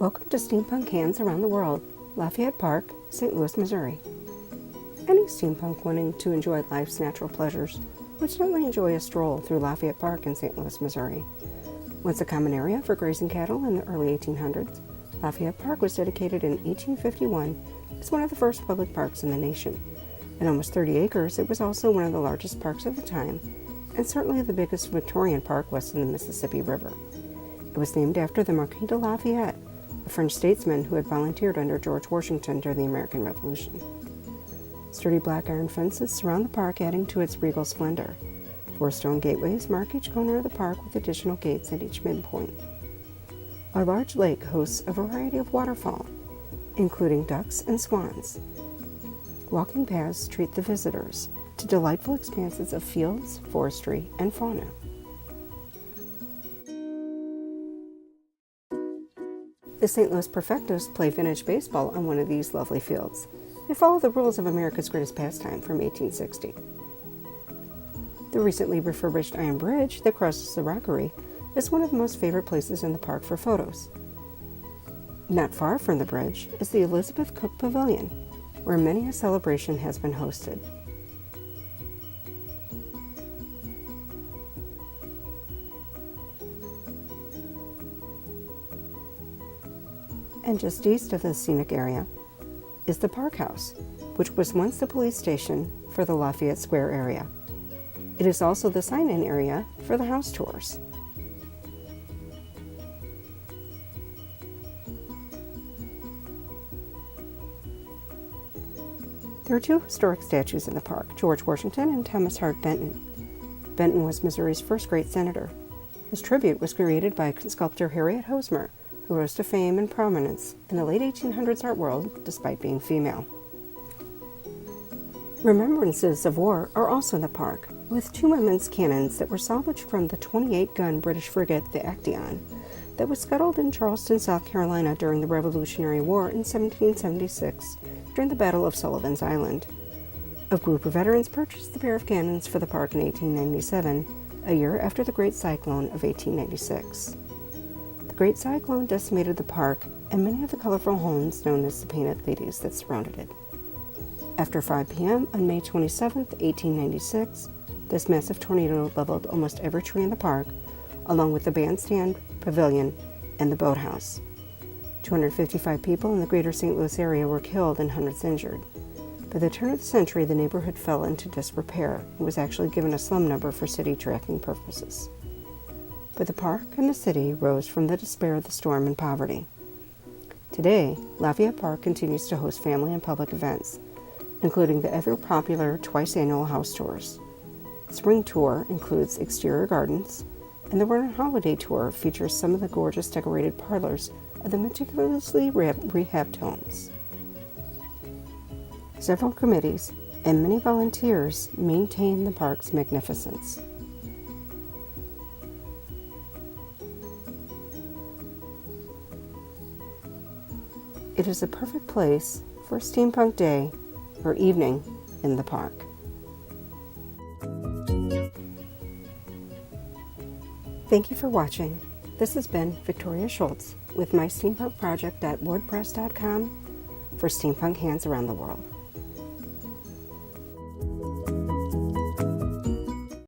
Welcome to Steampunk Hands Around the World, Lafayette Park, St. Louis, Missouri. Any steampunk wanting to enjoy life's natural pleasures would certainly enjoy a stroll through Lafayette Park in St. Louis, Missouri. Once a common area for grazing cattle in the early 1800s, Lafayette Park was dedicated in 1851 as one of the first public parks in the nation. At almost 30 acres, it was also one of the largest parks of the time, and certainly the biggest Victorian park west of the Mississippi River. It was named after the Marquis de Lafayette, a French statesman who had volunteered under George Washington during the American Revolution. Sturdy black iron fences surround the park, adding to its regal splendor. 4 stone gateways mark each corner of the park with additional gates at each midpoint. A large lake hosts a variety of waterfowl, including ducks and swans. Walking paths treat the visitors to delightful expanses of fields, forestry, and fauna. The St. Louis Perfectos play vintage baseball on one of these lovely fields. They follow the rules of America's Greatest Pastime from 1860. The recently refurbished iron bridge that crosses the Rockery is one of the most favorite places in the park for photos. Not far from the bridge is the Elizabeth Cook Pavilion, where many a celebration has been hosted. And just east of the scenic area is the Park House, which was once the police station for the Lafayette Square area. It is also the sign-in area for the house tours. There are 2 historic statues in the park, George Washington and Thomas Hart Benton. Benton was Missouri's first great senator. His tribute was created by sculptor Harriet Hosmer, who rose to fame and prominence in the late 1800s art world despite being female. Remembrances of war are also in the park, with 2 women's cannons that were salvaged from the 28-gun British frigate, the Actaeon, that was scuttled in Charleston, South Carolina during the Revolutionary War in 1776 during the Battle of Sullivan's Island. A group of veterans purchased the pair of cannons for the park in 1897, a year after the Great Cyclone of 1896. The Great Cyclone decimated the park and many of the colorful homes known as the Painted Ladies that surrounded it. After 5 p.m. on May 27, 1896, this massive tornado leveled almost every tree in the park, along with the bandstand, pavilion, and the boathouse. 255 people in the greater St. Louis area were killed and hundreds injured. By the turn of the century, the neighborhood fell into disrepair and was actually given a slum number for city tracking purposes. But the park and the city rose from the despair of the storm and poverty. Today, Lafayette Park continues to host family and public events, including the ever-popular twice-annual house tours. The spring tour includes exterior gardens, and the winter holiday tour features some of the gorgeous decorated parlors of the meticulously rehabbed homes. Several committees and many volunteers maintain the park's magnificence. It is a perfect place for a steampunk day or evening in the park. Thank you for watching. This has been Victoria Schultz with my steampunk project at wordpress.com for Steampunk Hands Around the World.